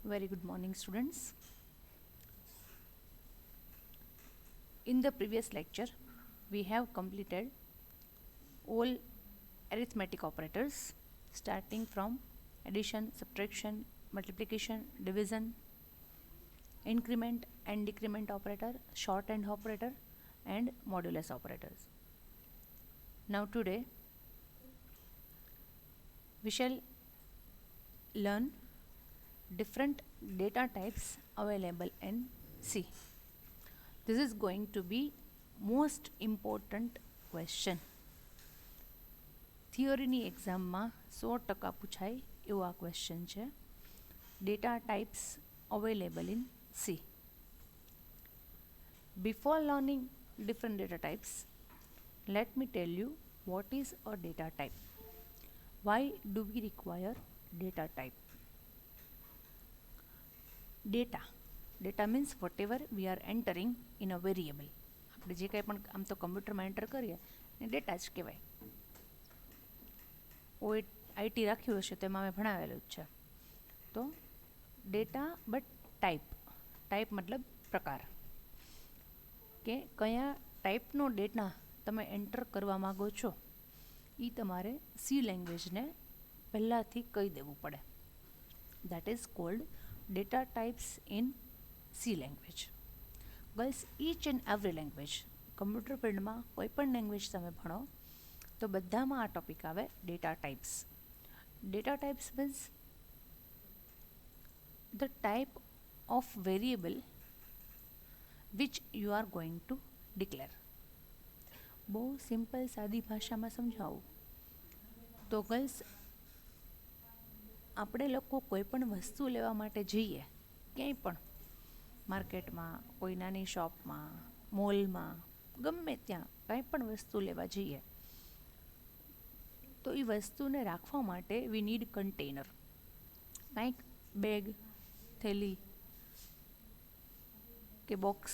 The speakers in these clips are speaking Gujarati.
Very good morning, students. In the previous lecture, we have completed all arithmetic operators starting from addition, subtraction, multiplication, division, increment and decrement operator, shorthand operator, and modulus operators. Now, today we shall learn different data types available in C. This is going to be most important question. થિયરીની એક્ઝામમાં 100% પૂછાય એવો આ ક્વેશ્ચન છે. Data types available in C. Before learning different data types, let me tell you what is a data type. Why do we require data type? Data means whatever we are entering in a variable. આપણે જે કંઈ પણ આમ તો કમ્પ્યુટરમાં એન્ટર કરીએ એ ડેટા જ કહેવાય. આઈટી રાખ્યું હશે તો એમાં અમે ભણાવેલું જ છે. તો ડેટા બટ ટાઈપ મતલબ પ્રકાર, કે કયા ટાઈપનો ડેટા તમે એન્ટર કરવા માગો છો એ તમારે સી લેંગ્વેજને પહેલાંથી કહી દેવું પડે. That is called data types in C language. Girls, each and every language, computer ફિલ્ડમાં કોઈ પણ લેંગ્વેજ તમે ભણો તો બધામાં આ ટોપિક આવે data types. Data types means the type of variable which you are going to declare. બહુ સિમ્પલ સાદી ભાષામાં સમજાવું તો ગર્લ્સ, આપણે લોકો કોઈ પણ વસ્તુ લેવા માટે જઈએ ક્યાંય પણ, માર્કેટમાં, કોઈ નાની શોપમાં, મોલમાં, ગમે ત્યાં કાંઈ પણ વસ્તુ લેવા જઈએ તો એ વસ્તુને રાખવા માટે વી નીડ કન્ટેનર. કાંઈક બેગ, થેલી કે બોક્સ,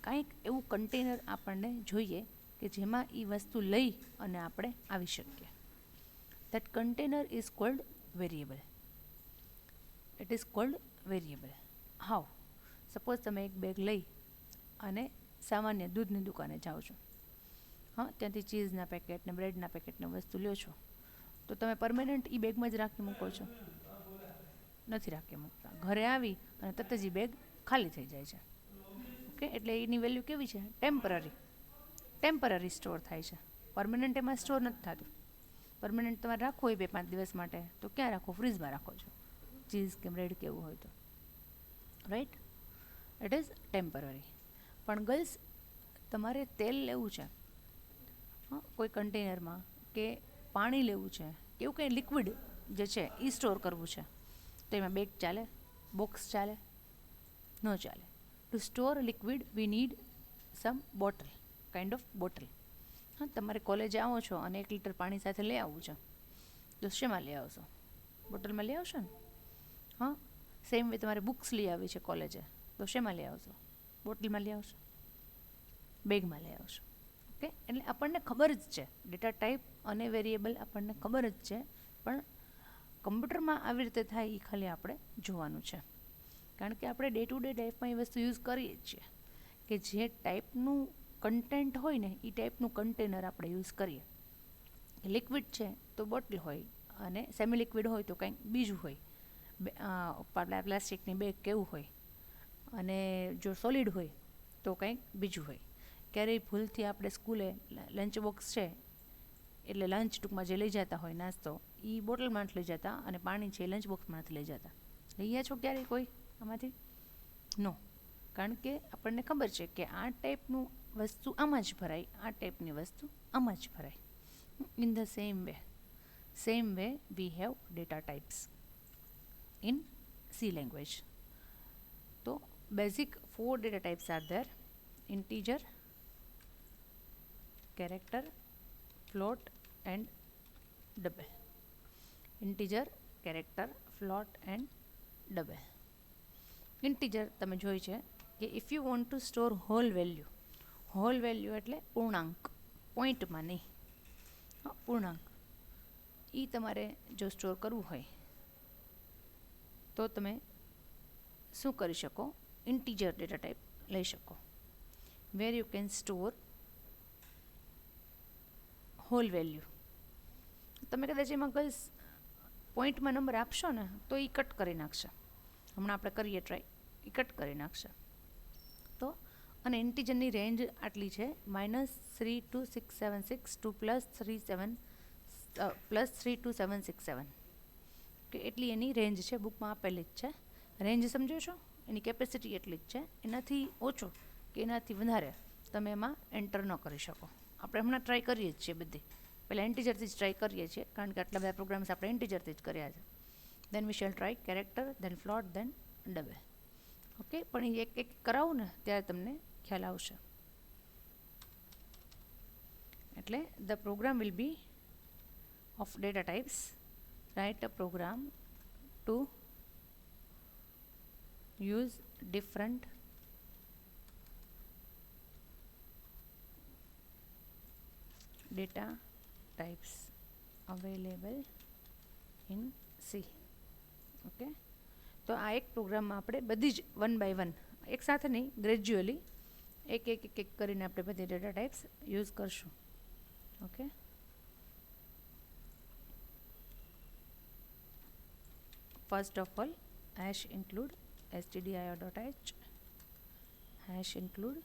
કાંઈક એવું કન્ટેનર આપણને જોઈએ કે જેમાં એ વસ્તુ લઈ અને આપણે આવી શકીએ. That container is called variable. It is called variable. How? Suppose તમે એક બેગ લઈ અને સામાન્ય દૂધની દુકાને જાઓ છો, હા, ત્યાંથી ચીઝના પેકેટ ને બ્રેડના પેકેટને વસ્તુ લ્યો છો, તો તમે પરમેનન્ટ એ બેગમાં જ રાખી મૂકો છો? નથી રાખી મૂકતા. ઘરે આવી અને તરત જ બેગ ખાલી થઈ જાય છે. ઓકે, એટલે એની વેલ્યુ કેવી છે? ટેમ્પરરી સ્ટોર થાય છે. પરમેનન્ટ એમાં સ્ટોર નથી થતું. પરમેનન્ટ તમારે રાખવું હોય 2-5 દિવસ માટે તો ક્યાં રાખો? ફ્રીજમાં રાખો છો, ચીઝ કે બ્રેડ કેવું હોય તો, રાઈટ? It is temporary. પણ ગર્લ્સ, તમારે તેલ લેવું છે, હા, કોઈ કન્ટેનરમાં, કે પાણી લેવું છે, કે એવું કંઈ લિક્વિડ જે છે એ સ્ટોર કરવું છે, તો એમાં બેગ ચાલે? બોક્સ ચાલે? ન ચાલે. To store liquid we need some bottle, kind of bottle. હા, તમારે કોલેજે આવો છો અને 1 લીટર પાણી સાથે લઈ આવવું છે તો શેમાં લઈ આવશો? બોટલમાં લઈ આવશો ને? હા, સેમ વે તમારે બુક્સ લઈ આવી છે કોલેજે તો શેમાં લઈ આવશો? બોટલમાં લઈ આવશો? બેગમાં લઈ આવશો. ઓકે, એટલે આપણને ખબર જ છે ડેટા ટાઈપ અને વેરિયેબલ આપણને ખબર જ છે, પણ કમ્પ્યુટરમાં આવી રીતે થાય એ ખાલી આપણે જોવાનું છે. કારણ કે આપણે ડે ટુ ડે લાઈફમાં એ વસ્તુ યુઝ કરીએ જ છીએ કે જે ટાઈપનું કન્ટેન્ટ હોય ને એ ટાઈપનું કન્ટેનર આપણે યુઝ કરીએ. લિક્વિડ છે તો બોટલ હોય, અને સેમી લિક્વિડ હોય તો કંઈક બીજું હોય, પ્લાસ્ટિકની બેગ કેવું હોય, અને જો સોલિડ હોય તો કંઈક બીજું હોય. ક્યારેય ભૂલથી આપણે સ્કૂલે લંચ બોક્સ છે એટલે લંચ ટૂંકમાં જે લઈ જતા હોય નાસ્તો, એ બોટલમાં નથી લઈ જતા, અને પાણી છે એ લંચ બોક્સમાં નથી લઈ જતા. લઈ ગયા છો ક્યારેય કોઈ આમાંથી? નો. કારણ કે આપણને ખબર છે કે આ ટાઈપનું વસ્તુ આમાં જ ભરાય, આ ટાઈપની વસ્તુ આમાં જ ભરાય. In the same way we have data types in C language. તો basic 4 data types are there: integer, character, float and double. Integer, character, float and double. Integer તમે જોઈ છે કે if you want to store whole value એટલે પૂર્ણાંક, પોઈન્ટમાં નહીં, હા, પૂર્ણાંક, એ તમારે જો સ્ટોર કરવું હોય તો તમે શું કરી શકો, ઇન્ટીજર ડેટા ટાઈપ લઈ શકો, where you can store whole value. તમે કદાચ એમાં ગર્લ્સ પોઈન્ટમાં નંબર આપશો ને તો એ કટ કરી નાખશે. હમણાં આપણે કરીએ ટ્રાય, એ કટ કરી નાખશે. તો અને ઇન્ટીજરની રેન્જ આટલી છે, -32762 ટુ +32767 કે એટલી એની રેન્જ છે, બુકમાં આપેલી જ છે. રેન્જ સમજો છો, એની કેપેસિટી એટલી જ છે. એનાથી ઓછો કે એનાથી વધારે તમે એમાં એન્ટર ન કરી શકો. આપણે હમણાં ટ્રાય કરીએ જ છીએ બધી, પહેલાં ઇન્ટીજરથી જ ટ્રાય કરીએ છીએ, કારણ કે આટલા બધા પ્રોગ્રામ્સ આપણે ઇન્ટીજરથી જ કર્યા છે. Then we shall try character, then float, then double. Okay, પણ એ એક એક કરાવું ને ત્યારે તમને ખ્યાલ આવશે. એટલે the program will be of data types. Write a program to use different data types available in C. Okay, તો આ એક પ્રોગ્રામમાં આપણે બધી જ 1 by 1, એક સાથે નહીં, ગ્રેજ્યુઅલી એક એક એક એક કરીને આપણે બધી ડેટા ટાઈપ્સ યુઝ કરશું. Okay, first of all hash include stdio.h, hash include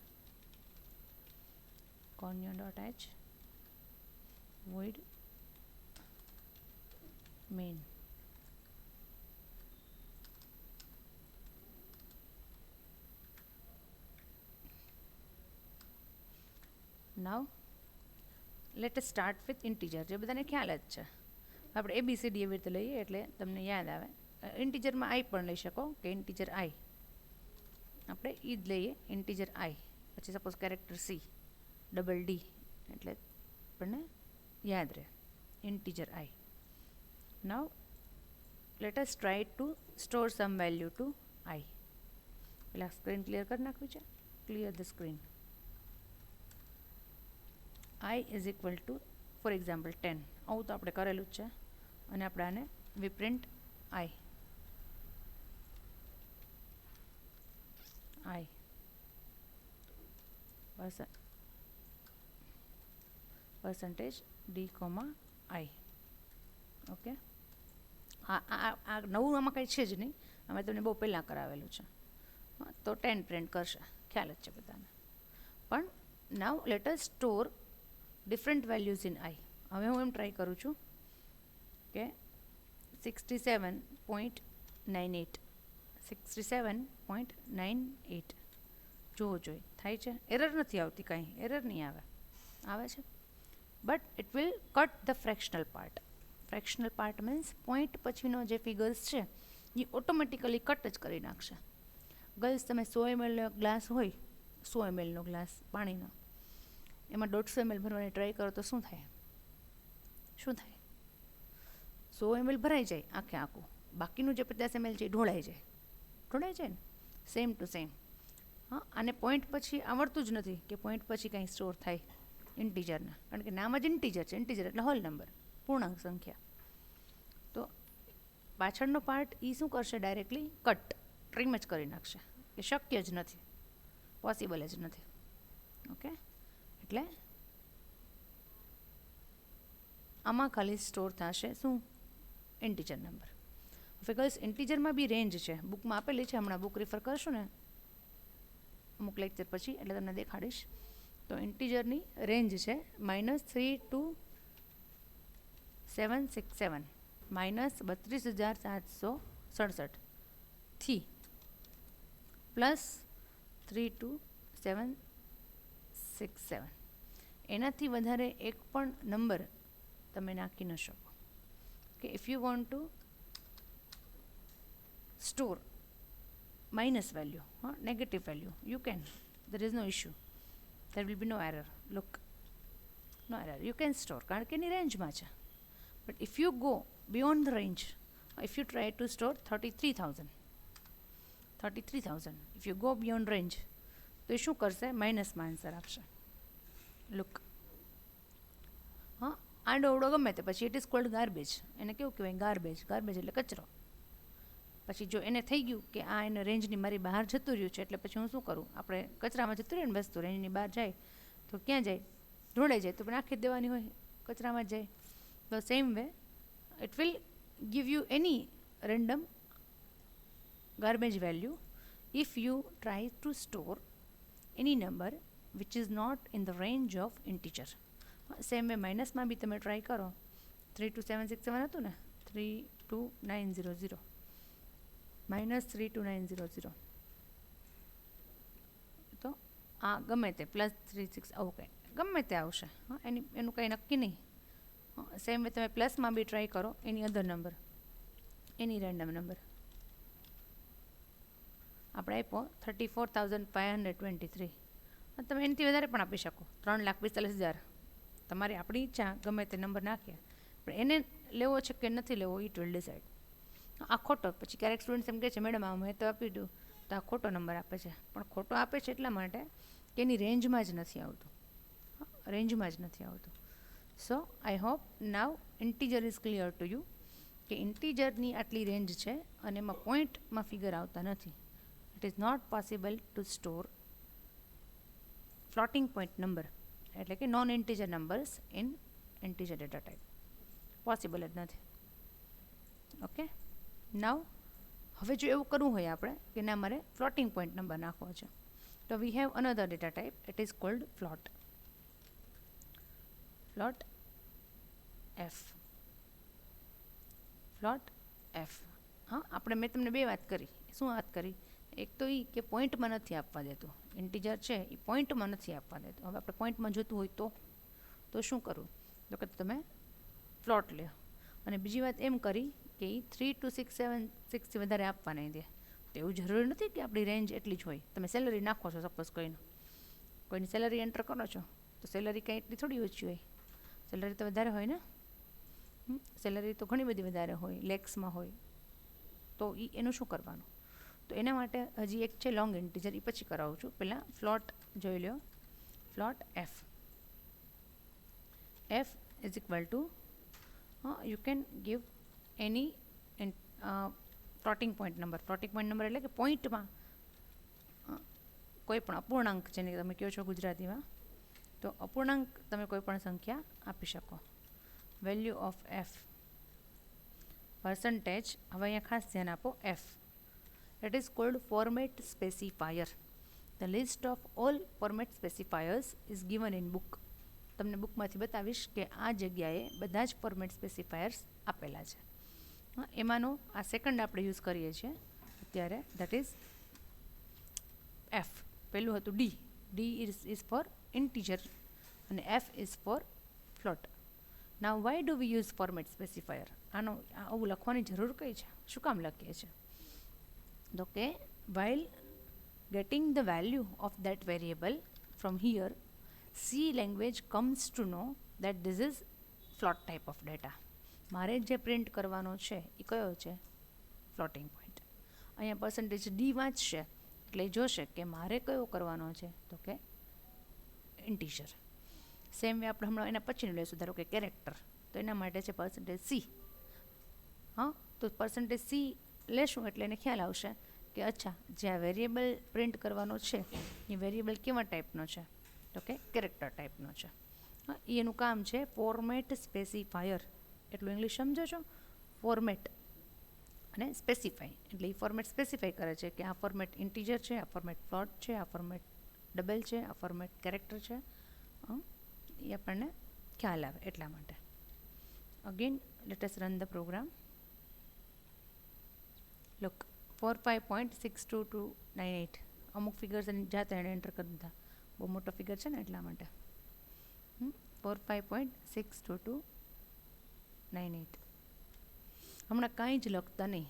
conio.h, void main. Now let us start with integer, જે બધાને ખ્યાલ જ છે. આપણે ABCD એવી રીતે લઈએ એટલે તમને યાદ આવે. ઇન્ટીજરમાં આઈ પણ લઈ શકો, કે ઇન્ટીજર આઈ, આપણે એ જ લઈએ, ઇન્ટીજર આઈ. પછી suppose character C, double D, એટલે આપણને યાદ રહે, integer I. Now let us try to store some value to I. પેલા સ્ક્રીન ક્લિયર કરી નાખવી છે, clear the screen. I is equal to, for example, 10. આવું તો આપણે કરેલું જ છે, અને આપણે આને we print I. percentage d, I. Okay, આ નવું આમાં કંઈ છે જ નહીં, અમે તમને બહુ પહેલાં કરાવેલું છે. તો 10 પ્રિન્ટ કરશે, ખ્યાલ જ છે બધાને. પણ નાવ let us store different values in આઈ. હવે હું એમ ટ્રાય કરું છું કે 67.98 જોવો જોઈએ થાય છે. એરર નથી આવતી, કાંઈ એરર નહીં આવે, આવે છે. But it will cut the fractional part. Fractional part means point પછીનો જે ફિગર્સ છે એ ઓટોમેટિકલી કટ જ કરી નાખશે. ગર્લ્સ, તમે 100 ml ગ્લાસ હોય, 100 ml ગ્લાસ પાણીનો, એમાં 150 ml ભરવાની ટ્રાય કરો તો શું થાય? શું થાય? 100 ml ભરાઈ જાય આખે આખું, બાકીનું જે 50 ml છે એ ઢોળાઈ જાય. ઢોળાઈ જાય ને, સેમ ટુ સેમ. હા, આને પોઈન્ટ પછી આવડતું જ નથી કે પોઈન્ટ પછી કાંઈ સ્ટોર થાય ઇન્ટીજરના, કારણ કે નામ જ ઇન્ટીજર છે. ઇન્ટીજર એટલે હોલ નંબર, પૂર્ણાંક સંખ્યા. તો પાછળનો પાર્ટ એ શું કરશે? ડાયરેક્ટલી કટ, ટ્રીમ જ કરી નાખશે. એ શક્ય જ નથી, પોસિબલ જ નથી. ઓકે, એટલે આમાં ખાલી સ્ટોર થશે શું? Integer number. ફિગર્સ ઇન્ટીજરમાં બી રેન્જ છે, બુકમાં આપેલી છે. હમણાં બુક રિફર કરશું ને અમુક લેક્ચર પછી, એટલે તમને દેખાડીશ. તો ઇન્ટીજરની રેન્જ છે -3 to 767, -32,767 થી +3 to 767. એનાથી વધારે એક પણ નંબર તમે નાખી ન શકો. કે if you want to store minus value, negative value, you can, there is no issue, there will be no error. Look, no error, you can store, કારણ કે એની રેન્જમાં છે. But if you go beyond the range, if you try to store 33,000, if you go beyond range, તો એ શું કરશે? માઇનસમાં આન્સર આપશે. લુક, હા, આડો અવડો ગમે તે પછી ઇટ ઇઝ કોલ્ડ ગાર્બેજ. એને કેવું કહેવાય? ગાર્બેજ. ગાર્બેજ એટલે કચરો. પછી જો એને થઈ ગયું કે આ એને રેન્જની મારી બહાર જતું રહ્યું છે, એટલે પછી હું શું કરું, આપણે કચરામાં જતું રહે ને વસ્તુ રેન્જની બહાર જાય તો ક્યાં જાય, ઢોળાઈ જાય, તો પણ નાખી જ દેવાની હોય, કચરામાં જ જાય. તો same way it will give you any random garbage value if you try to store any number which is not in the range of integer. Same way માઇનસમાં બી તમે ટ્રાય કરો. 32767 હતું ને, 32900 -32900, તો આ ગમે તે +36 આવું કંઈ ગમે તે આવશે. એનું કંઈ નક્કી નહીં. સેમ વે તમે પ્લસમાં બી ટ્રાય કરો એની અધર નંબર, એની રેન્ડમ નંબર. આપણે આપ્યો 34,523, તમે એનાથી વધારે પણ આપી શકો, 3,45,000. તમારી આપણી ઈચ્છા, ગમે તે નંબર નાખીએ, પણ એને લેવો છે કે નથી લેવો, ઇટ વિલ ડિસાઇડ. આ ખોટો, પછી ક્યારેક સ્ટુડન્ટ્સ એમ કહે છે મેડમ આ મેં તો આપી દઉં તો આ ખોટો નંબર આપે છે, પણ ખોટો આપે છે એટલા માટે કે એની રેન્જમાં જ નથી આવતું, રેન્જમાં જ નથી આવતું. So I hope now integer is clear to you કે ઇન્ટીજરની આટલી રેન્જ છે અને એમાં પોઈન્ટમાં ફિગર આવતા નથી. It is not possible to store floating point number, એટલે કે non integer numbers in integer data type, possible જ નથી. ઓકે, નાવ હવે જો એવું કરવું હોય આપણે કે ના મારે ફ્લોટિંગ પોઈન્ટ નંબર નાખવો છે, તો we have another data type, it is called float. Float F, float F. હા, આપણે મેં તમને બે વાત કરી. શું વાત કરી? એક તો એ કે પોઈન્ટમાં નથી આપવા દેતું, ઇન્ટીજર છે એ પોઈન્ટમાં નથી આપવા દેતું. હવે આપણે પોઈન્ટમાં જોતું હોય તો શું કરવું, તો કે તમે ફ્લોટ લ્યો. અને બીજી વાત એમ કરી કે એ 32676 વધારે આપવા નહીં દે. તો એવું જરૂરી નથી કે આપણી રેન્જ એટલી જ હોય. તમે સેલરી નાખો છો, સપોઝ કોઈની સેલરી એન્ટર કરો છો, તો સેલરી કંઈ એટલી થોડી ઓછી હોય, સેલરી તો વધારે હોય ને. સેલરી તો ઘણી બધી વધારે હોય, લેક્સમાં હોય. તો એનું શું કરવાનું? તો એના માટે હજી એક છે લોંગ ઇન્ટીજર, એ પછી કરાવું છું. પહેલાં ફ્લોટ જોઈ લો. Float F, F is equal to you can give any floating point number. Floating point number એટલે કે પોઈન્ટમાં કોઈ પણ અપૂર્ણાંક, જેને તમે કહો છો ગુજરાતીમાં, તો અપૂર્ણાંક તમે કોઈ પણ સંખ્યા આપી શકો. Value of F, percentage. હવે અહીંયા ખાસ ધ્યાન આપો, F it is called format specifier. The list of all format specifiers is given in book. તમને બુકમાંથી બતાવીશ કે આ જગ્યાએ બધા જ ફોર્મેટ સ્પેસિફાયર્સ આપેલા છે. એમાંનો આ સેકન્ડ આપણે યુઝ કરીએ છીએ અત્યારે, દેટ ઇઝ એફ. પહેલું હતું D. D is for integer અને F is for float. Now why do we use format specifier? આવું લખવાની જરૂર કઈ છે? શું કામ લખીએ છીએ? તો કે while getting the value of that variable from here, C language comes to know that this is float type of data. મારે જે પ્રિન્ટ કરવાનો છે એ કયો છે? Floating point. અહીંયા પર્સન્ટેજ ડી વાંચશે એટલે જોશે કે મારે કયો કરવાનો છે, તો કે ઇન્ટીજર. સેમ વે આપણે હમણાં એના પછીનું લઈશું, ધારો કે કેરેક્ટર, તો એના માટે છે પર્સન્ટેજ સી. હા, તો પર્સન્ટેજ સી લેશું એટલે એને ખ્યાલ આવશે કે અચ્છા, જે આ વેરિયેબલ પ્રિન્ટ કરવાનો છે એ વેરિયેબલ કેવા ટાઈપનો છે, તો કે કેરેક્ટર ટાઈપનો છે. હા, એનું કામ છે ફોર્મેટ સ્પેસિફાયર. એટલું ઇંગ્લિશ સમજો છો? ફોર્મેટ અને સ્પેસિફાઈ, એટલે એ ફોર્મેટ સ્પેસિફાઈ કરે છે કે આ ફોર્મેટ ઇન્ટીજર છે, આ ફોર્મેટ ફ્લોટ છે, આ ફોર્મેટ ડબલ છે, આ ફોર્મેટ કેરેક્ટર છે. એ આપણને ખ્યાલ આવે એટલા માટે. Again let us run the program. Look, 45.62298. અમુક ફિગર્સ જાતે એને એન્ટર કરી દીધા, બહુ મોટો ફિગર છે ને એટલા માટે. 45.62298. હમણાં કાંઈ જ લખતા નહીં,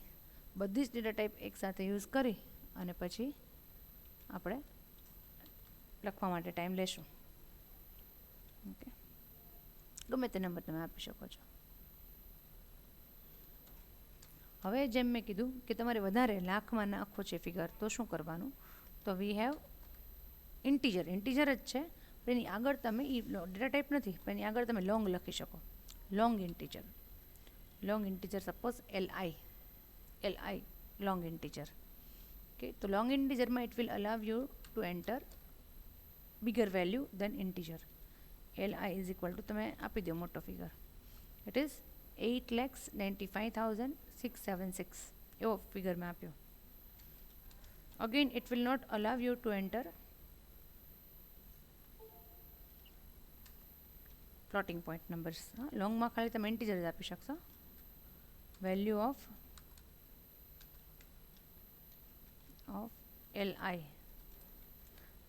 બધી જ ડેટા ટાઈપ એકસાથે યુઝ કરી અને પછી આપણે લખવા માટે ટાઈમ લેશું. ઓકે, ગમે તે નંબર તમે આપી શકો છો. હવે જેમ મેં કીધું કે તમારે વધારે લાખમાં નાખવો છે ફિગર, તો શું કરવાનું? તો વી હેવ ઇન્ટીજર. ઇન્ટીજર જ છે, પણ એની આગળ તમે એ ડેટા ટાઈપ નથી, પણ એની આગળ તમે લોંગ લખી શકો. Long integer. Long integer suppose LI long integer. Okay, so long integer માં it will allow you to enter bigger value than integer. li is equal to તમે આપી દો મોટો ફિગર. It is 8,95,676 એવો ફિગર મેં આપ્યો. Again it will not allow you to enter floating point numbers. લોંગમાં ખાલી તમે ઇન્ટીજર જ આપી શકશો. Value of li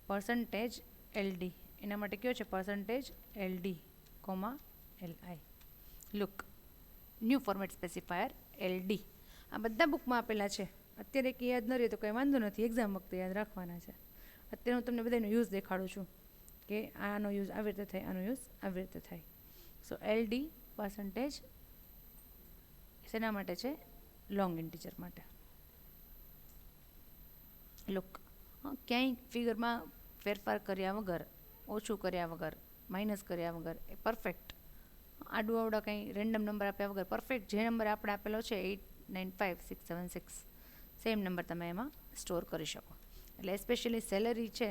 percentage ld એના માટે કયો છે percentage ld comma li. Look new format specifier ld આ બધા બુકમાં આપેલા છે. અત્યારે કે યાદ ન રહે તો કંઈ વાંધો નથી, એક્ઝામ વખતે યાદ રાખવાના છે. અત્યારે હું તમને બધાનો યુઝ દેખાડું છું કે આનો યુઝ આવી રીતે થાય, આનો યુઝ આવી રીતે થાય. સો ld પર્સન્ટેજ શેના માટે છે? લોંગ ઇન્ટીજર માટે. લુક ક્યાંય ફિગરમાં ફેરફાર કર્યા વગર, ઓછું કર્યા વગર, માઇનસ કર્યા વગર એ પરફેક્ટ આડું આવડા કંઈ રેન્ડમ નંબર આપ્યા વગર પરફેક્ટ જે નંબર આપણે આપેલો છે 895,676 સેમ નંબર તમે એમાં સ્ટોર કરી શકો. એટલે એસ્પેશિયલી સેલરી છે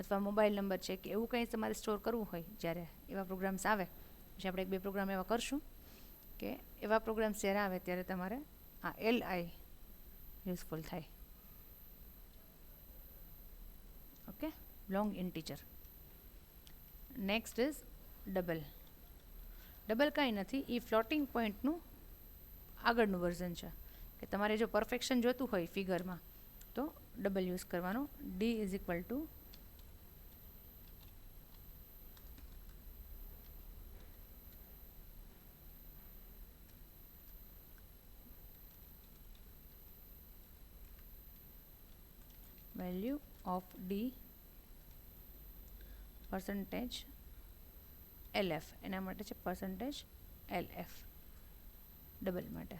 અથવા મોબાઈલ નંબર છે કે એવું કંઈ તમારે સ્ટોર કરવું હોય જ્યારે એવા પ્રોગ્રામ્સ આવે, પછી આપણે 1-2 પ્રોગ્રામ એવા કરશું કે એવા પ્રોગ્રામ્સ જ્યારે આવે ત્યારે તમારે આ li યુઝફુલ થાય. Okay, long integer. Next is double. Double કાંઈ નથી, એ ફ્લોટિંગ પોઈન્ટનું આગળનું વર્ઝન છે કે તમારે જો પરફેક્શન જોતું હોય ફિગરમાં તો ડબલ યુઝ કરવાનો. d is equal two value of d percentage lf એના માટે છે percentage lf ડબલ માટે.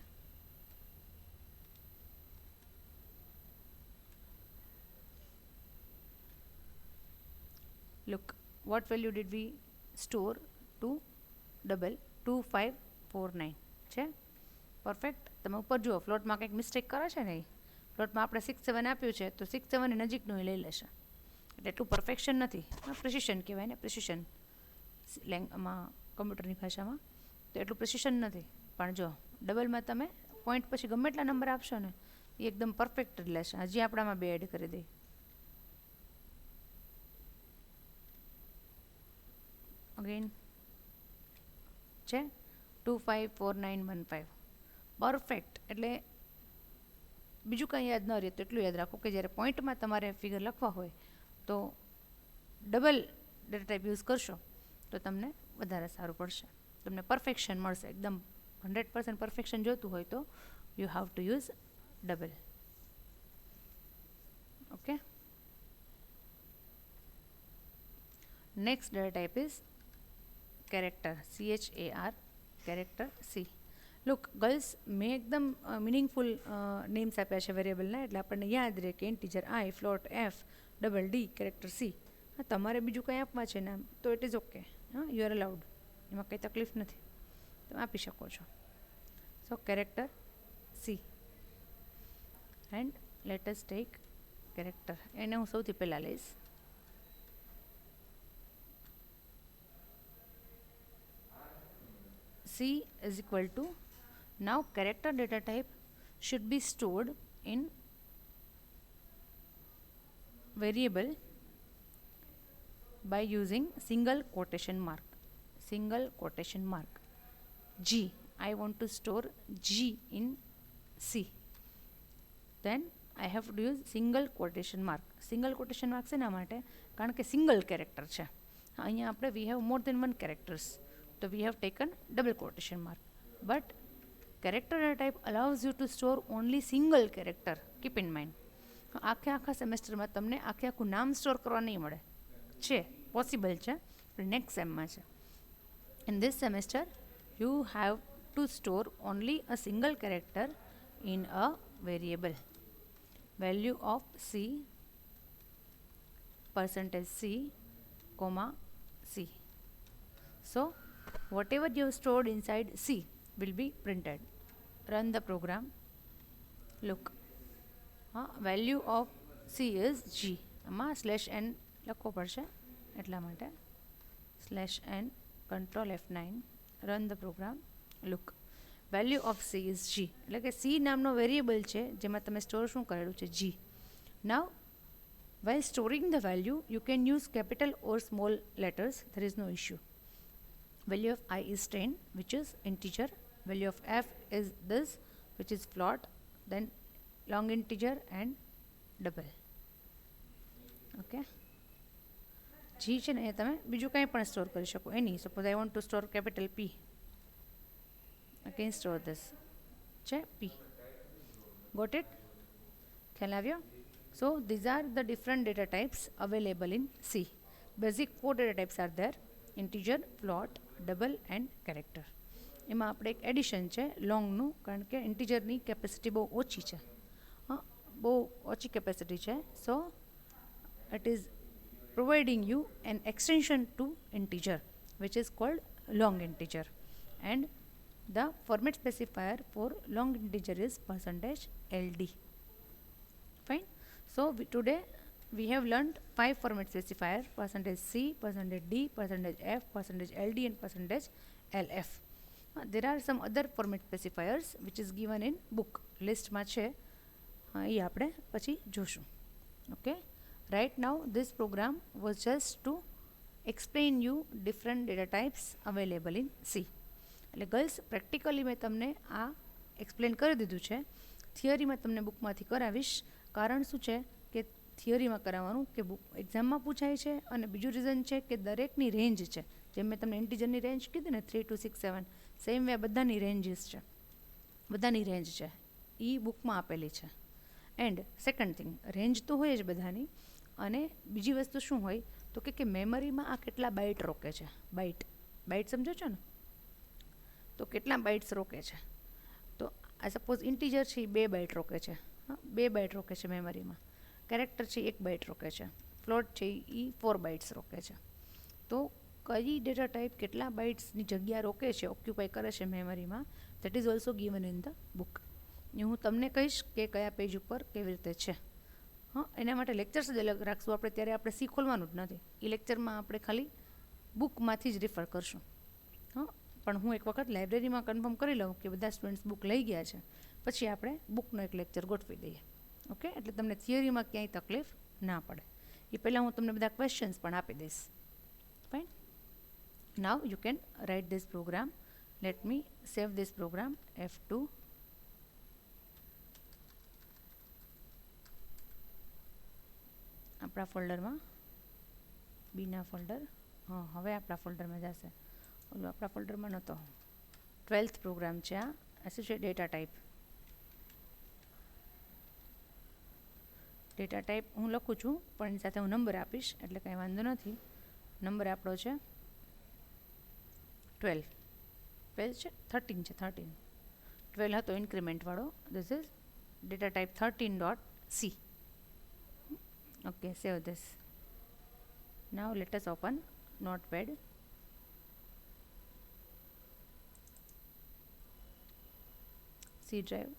Look, what value did we store to double 2549 છે? પરફેક્ટ. તમે ઉપર જુઓ ફ્લોટમાં કંઈક મિસ્ટેક કરે છે ને, ફ્લોટમાં આપણે 67 આપ્યું છે તો 67 ની નજીકનું એ લઈ લેશે. એટલે એટલું પરફેક્શન નથી, પ્રિસિશન કહેવાય ને, પ્રિસિશન આમાં કમ્પ્યુટરની ભાષામાં. તો એટલું પ્રિસિશન નથી. પણ જો ડબલમાં તમે પોઈન્ટ પછી ગમે એટલા નંબર આપશો ને એ એકદમ પરફેક્ટ જ લેશે. હજી આપણામાં 2 એડ કરી દઈએ. અગેન છે 254915 પરફેક્ટ. એટલે બીજું કંઈ યાદ ન રહે તો એટલું યાદ રાખો કે જ્યારે પોઈન્ટમાં તમારે ફિગર લખવા હોય તો ડબલ ડેટા ટાઈપ યુઝ કરશો તો તમને વધારે સારું પડશે, તમને પરફેક્શન મળશે. એકદમ 100% પરફેક્શન જોતું હોય તો you have to use double. Okay, next data type is character. CHAR character C. Look girls, મેં એકદમ મિનિંગફુલ નેમ્સ આપ્યા છે વેરિયેબલના, એટલે આપણને યાદ રહે કે integer i, float f, double d, character c. હા, તમારે બીજું કંઈ આપવા છે નામ તો ઇટ ઇઝ ઓકે. હા, યુ આર અલાઉડ, એમાં કંઈ તકલીફ નથી, તમે આપી શકો છો. So character c and let us take character. એને હું સૌથી પહેલાં લઈશ. C is equal to, now character data type should be stored in variable by using single quotation mark. Single quotation mark. G. I want to store G in C. Then I have to use single quotation mark. Single quotation mark શેના માટે? કારણ કે સિંગલ કેરેક્ટર છે. અહીંયા આપણે we have more than one characters. So we have taken double quotation mark. But character data type allows you to store only single character. Keep in mind. આખા સેમેસ્ટરમાં તમને આખું નામ સ્ટોર કરવા નહીં મળે. છે, પોસિબલ છે, નેક્સ્ટ સેમમાં છે. In this semester you have to store only a single character in a variable. Value of C, percentage C, comma C. So whatever you have stored inside C will be printed. Run the program. Look, હા, value of C is G. આમાં સ્લેશ એન લખવો પડશે એટલા માટે. Slash N, control F9, run the program. Look, value of C is G, એટલે કે સી નામનો વેરિયેબલ છે જેમાં તમે સ્ટોર શું કરેલું છે, જી. નાવ while storing the value you can use capital or small letters, there is no issue. Value of I is 10, which is integer. Value of F is this, which is float, then long integer and double. Okay, G છે ને એ તમે બીજું કંઈ પણ સ્ટોર કરી શકો. એની suppose I want to store capital P, I can store this છે P. Got it? ખ્યાલ આવ્યો? So these are the different data types available in C. Basic 4 data types are there: integer, float, double and character. એમાં આપણે એક એડિશન છે લોંગનું, કારણ કે ઇન્ટીજરની કેપેસિટી બહુ ઓછી છે. હા, બહુ ઓછી કેપેસિટી છે. સો it is providing you an extension to integer which is called long integer, and the format specifier for long integer is %LD. Fine. So today we have learned 5 format specifier: %C, %D, %F, %LD and %LF. There are some other format specifiers which is given in book list માં છે, એ આપણે પછી જોશું. Okay, right now this program was just to explain you different data types available in C. એટલે ગર્લ્સ પ્રેક્ટિકલી મેં તમને આ એક્સપ્લેન કરી દીધું છે. થિયરીમાં તમને બુકમાંથી કરાવીશ. કારણ શું છે કે થિયરીમાં કરાવવાનું કે બુક એક્ઝામમાં પૂછાય છે, અને બીજું રીઝન છે કે દરેકની રેન્જ છે. જેમ મેં તમને ઇન્ટીજરની રેન્જ કીધી ને 3 to 6 7, સેમ વે બધાની રેન્જીસ છે, બધાની રેન્જ છે, એ બુકમાં આપેલી છે. એન્ડ સેકન્ડ થિંગ, રેન્જ તો હોય જ બધાની, અને બીજી વસ્તુ શું હોય તો કે મેમરીમાં આ કેટલા બાઇટ રોકે છે. બાઇટ સમજો છો ને, તો કેટલા બાઇટ્સ રોકે છે. તો આ સપોઝ ઇન્ટીજર છે એ 2 બાઇટ રોકે છે. હા, 2 બાઇટ રોકે છે મેમરીમાં. કેરેક્ટર છે 1 બાઇટ રોકે છે. ફ્લોટ છે એ 4 બાઇટ્સ રોકે છે. તો કઈ ડેટા ટાઈપ કેટલા બાઇટ્સની જગ્યા રોકે છે, ઓક્યુપાય કરે છે મેમરીમાં, that is also given in the book. એ હું તમને કહીશ કે કયા પેજ ઉપર કેવી રીતે છે. હા, એના માટે લેક્ચર્સ જ અલગ રાખશું આપણે, ત્યારે આપણે સી ખોલવાનું જ નથી. એ લેક્ચરમાં આપણે ખાલી બુકમાંથી જ રિફર કરશું. હા, પણ હું એક વખત લાઇબ્રેરીમાં કન્ફર્મ કરી લઉં કે બધા સ્ટુડન્ટ્સ બુક લઈ ગયા છે, પછી આપણે બુકનો એક લેક્ચર ગોઠવી દઈએ. ઓકે, એટલે તમને થિયરીમાં ક્યાંય તકલીફ ના પડે. એ પહેલાં હું તમને બધા ક્વેશ્ચન્સ પણ આપી દઈશ. Fine. Now you can write this program. Let me save this program, F2. આપણા ફોલ્ડરમાં, બીના ફોલ્ડર, હા હવે આપણા ફોલ્ડરમાં જશે. ઓલું આપણા ફોલ્ડરમાં નહોતો. 12th પ્રોગ્રામ છે આ. આ શું છે? Data type. ડેટા ટાઈપ હું લખું છું, પણ એની સાથે હું નંબર આપીશ એટલે કાંઈ વાંધો નથી. નંબર આપણો છે 12. 12 છે, 13 છે, 13. 12 હતો ઇન્ક્રીમેન્ટવાળો. This is data type 13.c. Okay, save this. Now let us open Notepad. C drive,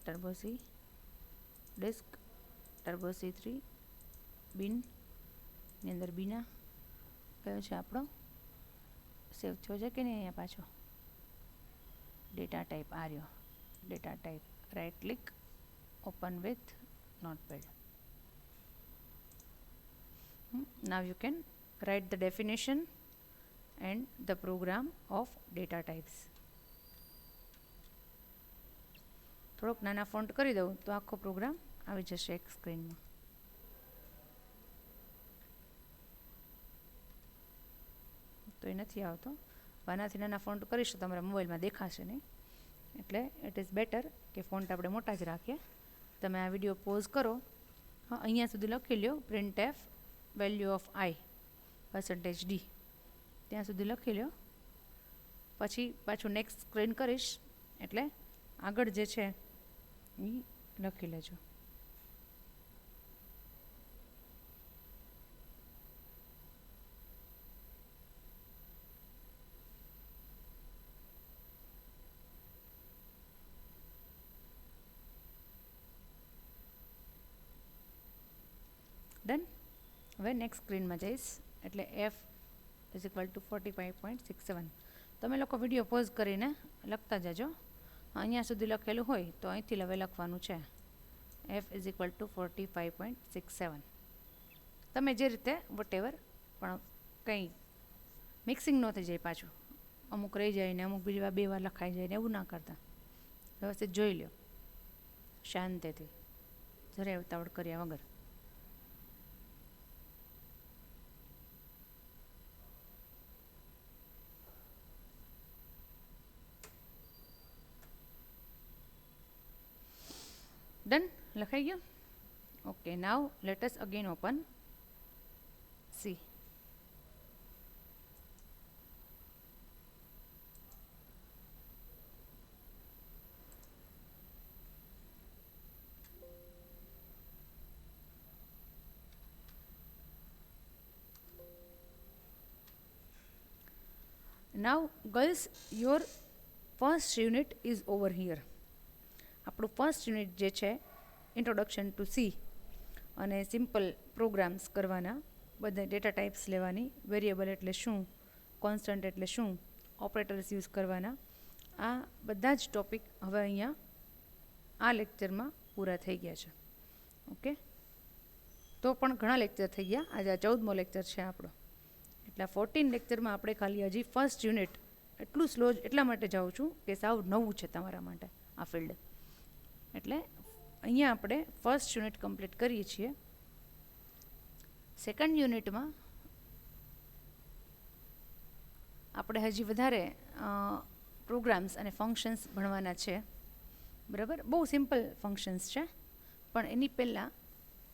Turbo C, disk, Turbo C3, bin ની અંદર બીના કયો છે આપણો, સેવ થયો છે કે નહીં અહીંયા પાછો? ડેટા ટાઈપ આ રહ્યો. Data type, right click, open with Notepad. Now you can write the definition and the program of data types. થોડોક નાના ફોન્ટ કરી દઉં તો આખો પ્રોગ્રામ આવી જશે એક સ્ક્રીનમાં. તો એ નથી આવતો. આનાથી નાના ફોન્ટ કરીશું તમારા મોબાઈલમાં દેખાશે નહીં, એટલે ઇટ ઇઝ બેટર કે ફોન્ટ આપણે મોટા જ રાખીએ. તમે આ વિડીયો પોઝ કરો. હા, અહીંયા સુધી લખી લ્યો printf value of I %d, ત્યાં સુધી લખી લો. પછી પાછું નેક્સ્ટ સ્ક્રીન કરીશ એટલે આગળ જે છે એ લખી લેજો. હવે નેક્સ્ટ સ્ક્રીનમાં જઈશ એટલે એફ ઇઝ ઇક્વલ ટુ 45.67. તમે લોકો વિડીયો પોઝ કરીને લખતા જજો. અહીંયા સુધી લખેલું હોય તો અહીંથી હવે લખવાનું છે એફ ઇઝ ઇક્વલ ટુ 45.67. તમે જે રીતે વટેવર, પણ કંઈ મિક્સિંગ ન થઈ જાય પાછું, અમુક રહી જાય ને અમુક બીજી વાર 2 વાર લખાઈ જાય ને એવું ના કરતા. વ્યવસ્થિત જોઈ લો શાંતિથી, જરાય ઉતાવળ કર્યા વગર. ડન, લખાઈ ગયું. Okay, now let us again open C. Now girls, your first unit is over here. આપણું ફર્સ્ટ યુનિટ જે છે ઇન્ટ્રોડક્શન ટુ સી, અને સિમ્પલ પ્રોગ્રામ્સ કરવાના, બધા ડેટા ટાઈપ્સ લેવાની, વેરિયેબલ એટલે શું, કોન્સ્ટન્ટ એટલે શું, ઓપરેટર્સ યુઝ કરવાના, આ બધા જ ટોપિક હવે અહીંયા આ લેક્ચરમાં પૂરા થઈ ગયા છે. ઓકે, તો પણ ઘણા લેક્ચર થઈ ગયા. આજે આ 14મો લેક્ચર છે આપણો. એટલે 14 લેક્ચરમાં આપણે ખાલી હજી ફર્સ્ટ યુનિટ, એટલું સ્લો જ એટલા માટે જાઉં છું કે સાવ નવું છે તમારા માટે આ ફિલ્ડ. એટલે અહીંયા આપણે ફર્સ્ટ યુનિટ કમ્પ્લીટ કરીએ છીએ. સેકન્ડ યુનિટમાં આપણે હજી વધારે પ્રોગ્રામ્સ અને ફંક્શન્સ ભણવાના છે. બરાબર, બહુ સિમ્પલ ફંક્શન્સ છે, પણ એની પહેલાં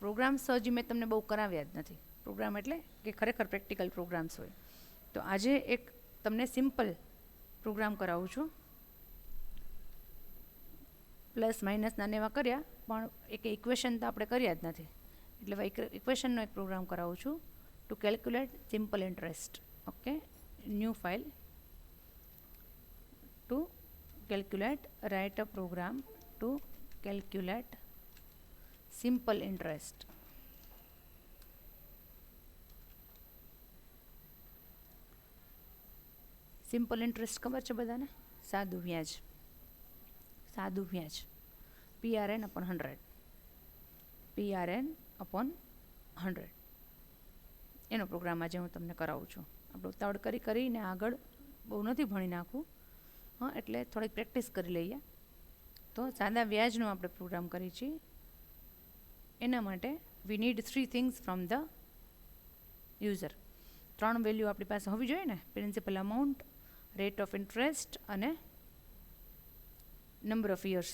પ્રોગ્રામ્સ હજી મેં તમને બહુ કરાવ્યા જ નથી. પ્રોગ્રામ એટલે કે ખરેખર પ્રેક્ટિકલ પ્રોગ્રામ્સ હોય. તો આજે એક તમને સિમ્પલ પ્રોગ્રામ કરાવું છું. પ્લસ માઇનસના એવા કર્યા, પણ એક ઇક્વેશન તો આપણે કર્યા જ નથી. એટલે ઇક્વેશનનો એક પ્રોગ્રામ કરાવું છું to calculate simple interest. Okay, new file to calculate, write a program to calculate simple interest. Simple interest ખબર છે બધાને? સાદું વ્યાજ. સાદું વ્યાજ, PRN upon 100. PRN upon 100 એનો પ્રોગ્રામ આજે હું તમને કરાવું છું. આપણે ઉતાવળ કરીને આગળ બહુ નથી ભણી નાખવું, હા, એટલે થોડીક પ્રેક્ટિસ કરી લઈએ. તો સાદા વ્યાજનો આપણે પ્રોગ્રામ કરીએ છીએ. એના માટે we need 3 things from the user. 3 value આપણી પાસે હોવી જોઈએ ને: principal amount, rate of interest અને નંબર ઓફ યર્સ.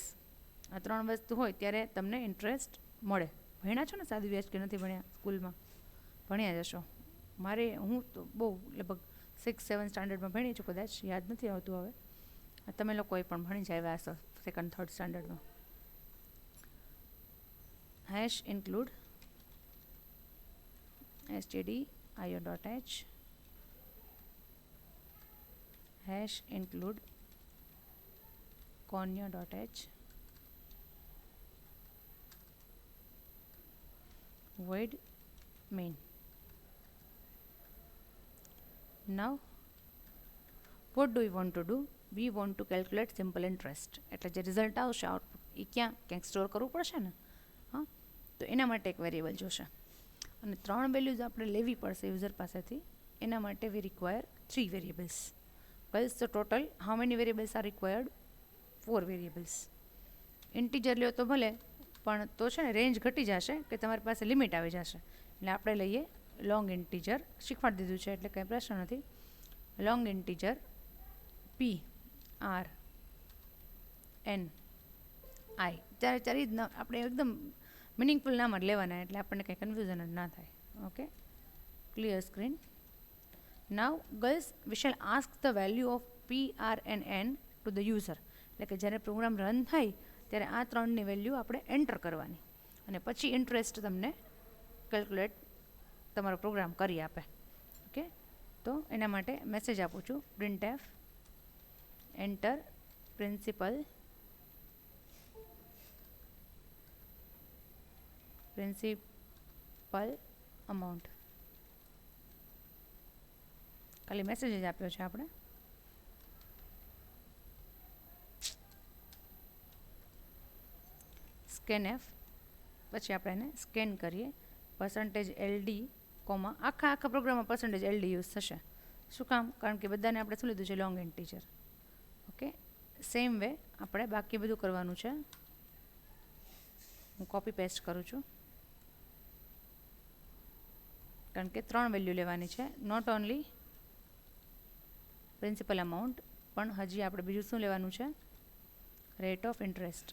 આ 3 વસ્તુ હોય ત્યારે તમને ઇન્ટરેસ્ટ મળે. ભણ્યા છો ને સાદું વ્યાજ કે નથી ભણ્યા? સ્કૂલમાં ભણ્યા જશો. હું તો બહુ લગભગ 6-7 સ્ટાન્ડર્ડમાં ભણી છું, કદાચ યાદ નથી આવતું હવે. તમે લોકોએ પણ ભણી જ આવ્યા હશો 2nd-3rd સ્ટાન્ડર્ડમાં. Hash include stdio.h, hash include conio.h, void main. Now what do we want to do? We want to calculate simple interest. એટલે જે રિઝલ્ટ આવશે આઉટપુટ, એ ક્યાંક સ્ટોર કરવું પડશે ને. હા, તો એના માટે એક વેરિયેબલ જોશે, અને 3 વેલ્યુઝ આપણે લેવી પડશે યુઝર પાસેથી. એના માટે we require 3 variables. Girls, so total how many variables are required? 4 variables. Integer લ્યો તો ભલે, પણ તો છે ને રેન્જ ઘટી જશે, કે તમારી પાસે લિમિટ આવી જશે. એટલે આપણે લઈએ લોંગ ઇન્ટીજર. શીખવાડી દીધું છે એટલે કંઈ પ્રશ્ન નથી. Long integer PRNI. ચારે જ આપણે એકદમ મિનિંગફુલ નામ જ લેવાના, એટલે આપણને કંઈ કન્ફ્યુઝન જ ના થાય. Okay, clear screen. Now girls, we shall ask the value of PRNN to the user. એટલે કે જ્યારે પ્રોગ્રામ રન થાય ત્યારે આ 3ની વેલ્યુ આપણે એન્ટર કરવાની, અને પછી ઇન્ટરેસ્ટ તમને કેલ્ક્યુલેટ તમારો પ્રોગ્રામ કરી આપે. ઓકે, તો એના માટે મેસેજ આપું છું: printf એન્ટર પ્રિન્સિપલ amount. ખાલી મેસેજ જ આપ્યો છે આપણે. સ્કેન એફ, પછી આપણે એને સ્કેન કરીએ. %LD, આખા પ્રોગ્રામમાં %LD યુઝ થશે. શું કામ? કારણ કે બધાને આપણે શું લીધું છે? Long integer. Okay, same way આપણે બાકી બધું કરવાનું છે. હું કોપી પેસ્ટ કરું છું કારણ કે 3 વેલ્યુ લેવાની છે. નોટ ઓનલી પ્રિન્સિપલ અમાઉન્ટ, પણ હજી આપણે બીજું શું લેવાનું છે? Rate of interest.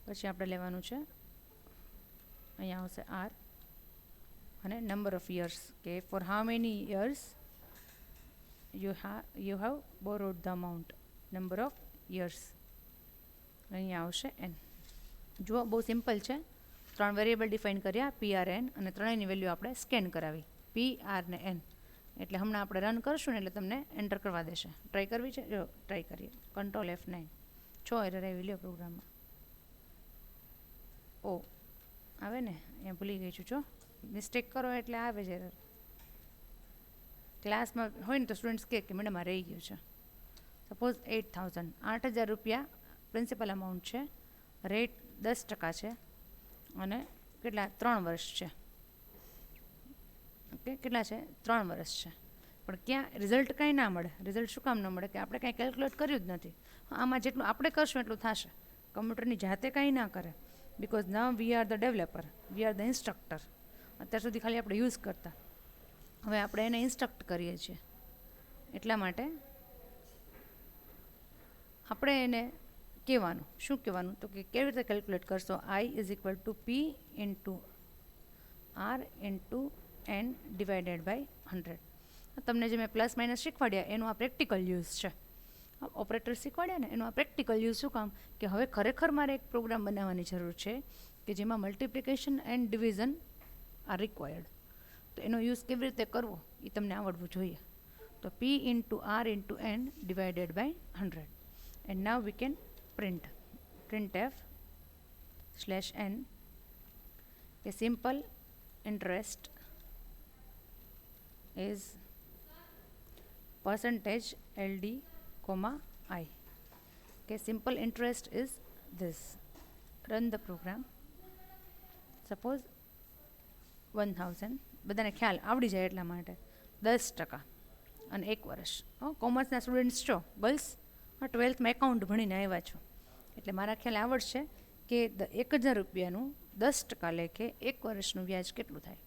પછી આપણે લેવાનું છે, અહીંયા આવશે આર, અને નંબર ઓફ યર્સ, કે for how many years you have borrowed the amount, number of years. અહીંયા આવશે એન. જુઓ, બહુ સિમ્પલ છે. 3 વેરિયેબલ ડિફાઇન કર્યા, PRN, અને ત્રણેયની વેલ્યુ આપણે સ્કેન કરાવી, PR ને N. એટલે હમણાં આપણે રન કરશું ને એટલે તમને એન્ટર કરવા દેશે. ટ્રાય કરવી છે? જો ટ્રાય કરીએ. Control F9. 6 એરર આવી લ્યો પ્રોગ્રામમાં. ઓ આવે ને, અહીંયા ભૂલી ગઈ છું. જો મિસ્ટેક કરો એટલે આવે જ એરર. ક્લાસમાં હોય ને તો સ્ટુડન્ટ્સ કહે કે મેડમ આ રહી ગયું છે. સપોઝ 8,000, 8,000 રૂપિયા પ્રિન્સિપલ અમાઉન્ટ છે, રેટ 10% છે, અને કેટલા? 3 વર્ષ છે. ઓકે, કેટલા છે? 3 વર્ષ છે. પણ ક્યાં રિઝલ્ટ કાંઈ ના મળે. રિઝલ્ટ શું કામ ન મળે? કે આપણે કાંઈ કેલ્ક્યુલેટ કર્યું જ નથી. આમાં જેટલું આપણે કરશું એટલું થશે. કમ્પ્યુટરની જાતે કાંઈ ના કરે. Because now we are the developer, we are the instructor. અત્યાર સુધી ખાલી આપણે યુઝ કરતા, હવે આપણે એને ઇન્સ્ટ્રક્ટ કરીએ છીએ. એટલા માટે આપણે એને કહેવાનું, શું કહેવાનું? તો કે કેવી રીતે કેલ્ક્યુલેટ કરશો? I = P × R × N / 100. તમને જે મેં પ્લસ માઇનસ શીખવાડ્યા એનું આ પ્રેક્ટિકલ યુઝ છે. ઓપરેટર શીખવાડ્યા ને એનું આ પ્રેક્ટિકલ યુઝ. શું કામ? કે હવે ખરેખર મારે એક પ્રોગ્રામ બનાવવાની જરૂર છે કે જેમાં multiplication and division are required. તો એનો યુઝ કેવી રીતે કરવો એ તમને આવડવું જોઈએ. તો P × R × N / 100. And now we can printf /n કે simple interest is %LD, I. Okay, simple interest is this. Run the program. Suppose 1,000, બધાને ખ્યાલ આવડી જાય એટલા માટે 10% અને 1 વર્ષ. કોમર્સના સ્ટુડન્ટ્સ છો, ગર્લ્સ, 12થમાં એકાઉન્ટ ભણીને આવ્યા છો, એટલે મારા ખ્યાલ આવડશે કે 1,000 રૂપિયાનું 10% લેખે 1 વર્ષનું વ્યાજ કેટલું થાય?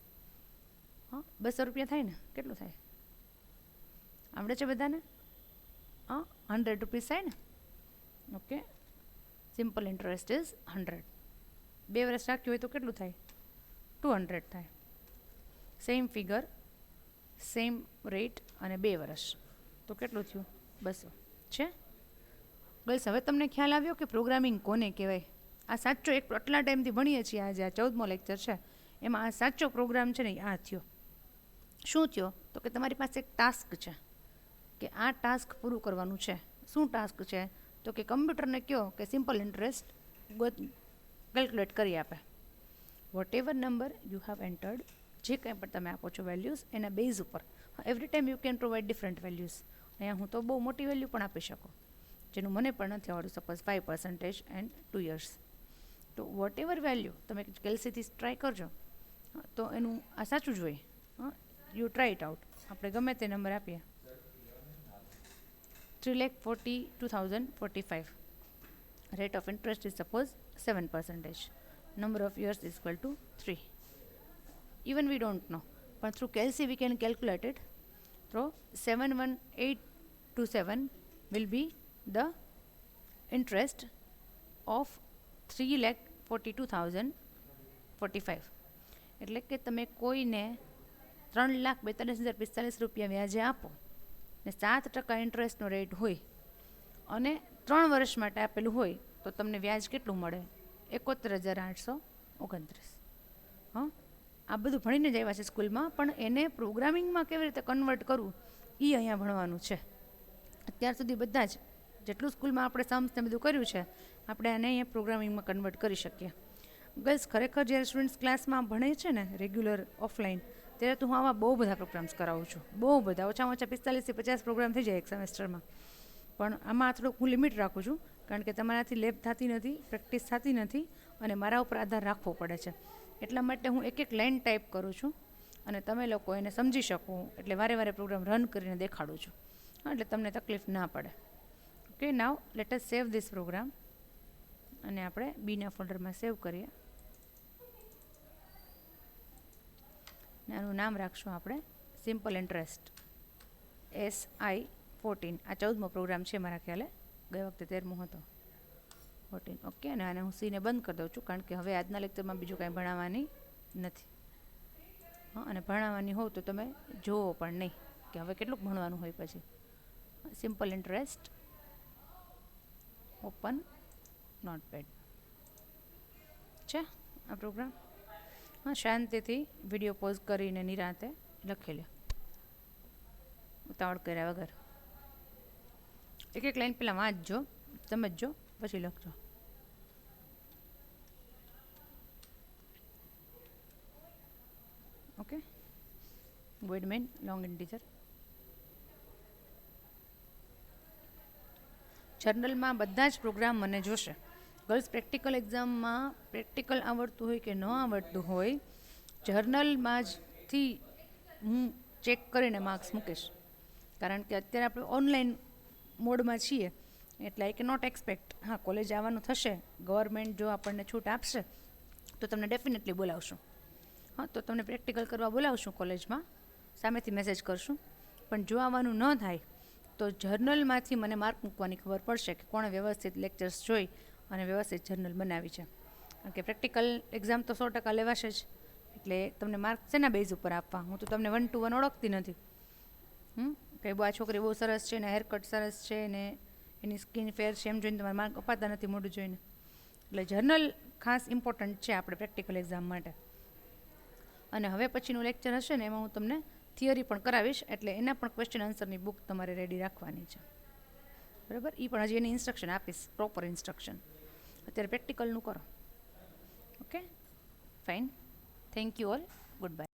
200 રૂપિયા થાય ને? કેટલું થાય? આવડે છે બધાને? 100 રૂપીસ થાય ને? Okay, simple interest is 100. 2 વર્ષ રાખ્યું હોય તો કેટલું થાય? 200 થાય. સેમ ફિગર, સેમ રેટ, અને 2 વર્ષ તો કેટલું થયું? 200 છે. ગર્લ્સ, હવે તમને ખ્યાલ આવ્યો કે પ્રોગ્રામિંગ કોને કહેવાય? આ સાચો એક આટલા ટાઈમથી ભણીએ છીએ, આજે આ 14મો લેક્ચર છે, એમાં આ સાચો પ્રોગ્રામ છે ને આ થયો. શું થયો? તો કે તમારી પાસે એક ટાસ્ક છે કે આ ટાસ્ક પૂરું કરવાનું છે. શું ટાસ્ક છે? તો કે કમ્પ્યુટરને કહો કે સિમ્પલ ઇન્ટરેસ્ટ કેલ્ક્યુલેટ કરી આપે. Whatever number you have entered, જે કંઈ પણ તમે આપો છો વેલ્યુઝ, એના બેઝ ઉપર every time you can provide different values. અહીંયા હું તો બહુ મોટી વેલ્યુ પણ આપી શકું, જેનું મને પણ નથી આવડતું. Suppose 5% and 2 years. તો વોટ એવર વેલ્યુ તમે કેલ્સીથી ટ્રાય કરજો, તો એનું આ સાચું જ હોય. You try it out. આપણે ગમે તે નંબર આપીએ. 3,42,045. Rate of interest is suppose 7%. Number of years is equal to 3. Even we don't know, but through Kelsey we can calculate it. So 71827 will be the interest of 3,42,045. એટલે કે તમે કોઈને 3,42,045 રૂપિયા વ્યાજે આપો ને 7% ઇન્ટરેસ્ટનો રેટ હોય અને 3 વર્ષ માટે આપેલું હોય તો તમને વ્યાજ કેટલું મળે? 71,829. આ બધું ભણીને જ આવ્યા છે સ્કૂલમાં, પણ એને પ્રોગ્રામિંગમાં કેવી રીતે કન્વર્ટ કરવું એ અહીંયા ભણવાનું છે. અત્યાર સુધી બધા જ જેટલું સ્કૂલમાં આપણે સમ્સ ને બધું કર્યું છે, આપણે આને અહીંયા પ્રોગ્રામિંગમાં કન્વર્ટ કરી શકીએ. ગર્લ્સ ખરેખર જ્યારે સ્ટુડન્ટ્સ ક્લાસમાં ભણે છે ને રેગ્યુલર ઓફલાઈન, ત્યારે તો હું આવા બહુ બધા પ્રોગ્રામ્સ કરાવું છું, બહુ બધા, ઓછામાં ઓછા 45 થી 50 પ્રોગ્રામ થઈ જાય એક સેમેસ્ટરમાં. પણ આમાં થોડુંક હું લિમિટ રાખું છું, કારણ કે તમારાથી લેબ થતી નથી, પ્રેક્ટિસ થતી નથી, અને મારા ઉપર આધાર રાખવો પડે છે. એટલા માટે હું એક એક લાઇન ટાઈપ કરું છું અને તમે લોકો એને સમજી શકો, એટલે વારે વારે પ્રોગ્રામ રન કરીને દેખાડું છું, એટલે તમને તકલીફ ના પડે. Okay, now let us save this program, અને આપણે બીના ફોલ્ડરમાં સેવ કરીએ. આનું નામ રાખશું આપણે સિમ્પલ ઇન્ટરેસ્ટ SI14. આ 14મો પ્રોગ્રામ છે મારા ખ્યાલે, ગઈ વખતે 13મો હતો 14. ઓકે, અને આને હું સીને બંધ કરી દઉં છું, કારણ કે હવે આજના લેક્ચરમાં બીજું કાંઈ ભણાવવાની નથી. હા, અને ભણાવવાની હોવ તો તમે જુઓ પણ નહીં કે હવે કેટલુંક ભણવાનું હોય. પછી સિમ્પલ ઇન્ટરેસ્ટ ઓપન નોટપેડ છે આ પ્રોગ્રામ. હા, શાંતિથી વિડીયો પોઝ કરીને નિરાંતે લખી લો, ઉતાવળ કર્યા વગર. એક એક લાઈન પહેલાં વાંચજો, સમજજો, પછી લખજો. Okay, void main long integer. જર્નલમાં બધા જ પ્રોગ્રામ મને જોશે. ગર્લ્સ પ્રેક્ટિકલ એક્ઝામમાં પ્રેક્ટિકલ આવડતું હોય કે ન આવડતું હોય, જર્નલમાં જથી હું ચેક કરીને માર્ક્સ મૂકીશ. કારણ કે અત્યારે આપણે ઓનલાઈન મોડમાં છીએ, એટલે આઈ કે નોટ એક્સપેક્ટ. હા, કોલેજ આવવાનું થશે, ગવર્મેન્ટ જો આપણને છૂટ આપશે તો તમને ડેફિનેટલી બોલાવશું. હા, તો તમને પ્રેક્ટિકલ કરવા બોલાવશું કોલેજમાં, સામેથી મેસેજ કરશું. પણ જો આવવાનું ન થાય તો જર્નલમાંથી મને માર્ક મૂકવાની ખબર પડશે કે કોણે વ્યવસ્થિત લેક્ચર્સ જોઈ અને વ્યવસ્થિત જર્નલ બનાવી છે. કારણ કે પ્રેક્ટિકલ એક્ઝામ તો 100% લેવાશે જ, એટલે તમને માર્ક શેના બેઝ ઉપર આપવા? હું તો તમને 1 to 1 ઓળખતી નથી. કે આ છોકરી બહુ સરસ છે, ને હેરકટ સરસ છે, ને એની સ્કિન ફેર છે, એમ જોઈને તમારે માર્ક અપાતા નથી મોઢું જોઈને. એટલે જર્નલ ખાસ ઇમ્પોર્ટન્ટ છે આપણે પ્રેક્ટિકલ એક્ઝામ માટે. અને હવે પછીનું લેક્ચર હશે ને એમાં હું તમને થિયરી પણ કરાવીશ, એટલે એના પણ ક્વેશ્ચન આન્સરની બુક તમારે રેડી રાખવાની છે. બરાબર, એ પણ હજી એની ઇન્સ્ટ્રક્શન આપીશ, પ્રોપર ઇન્સ્ટ્રક્શન. અત્યારે પ્રેક્ટિકલનું કરો. Okay, fine, thank you all, good bye.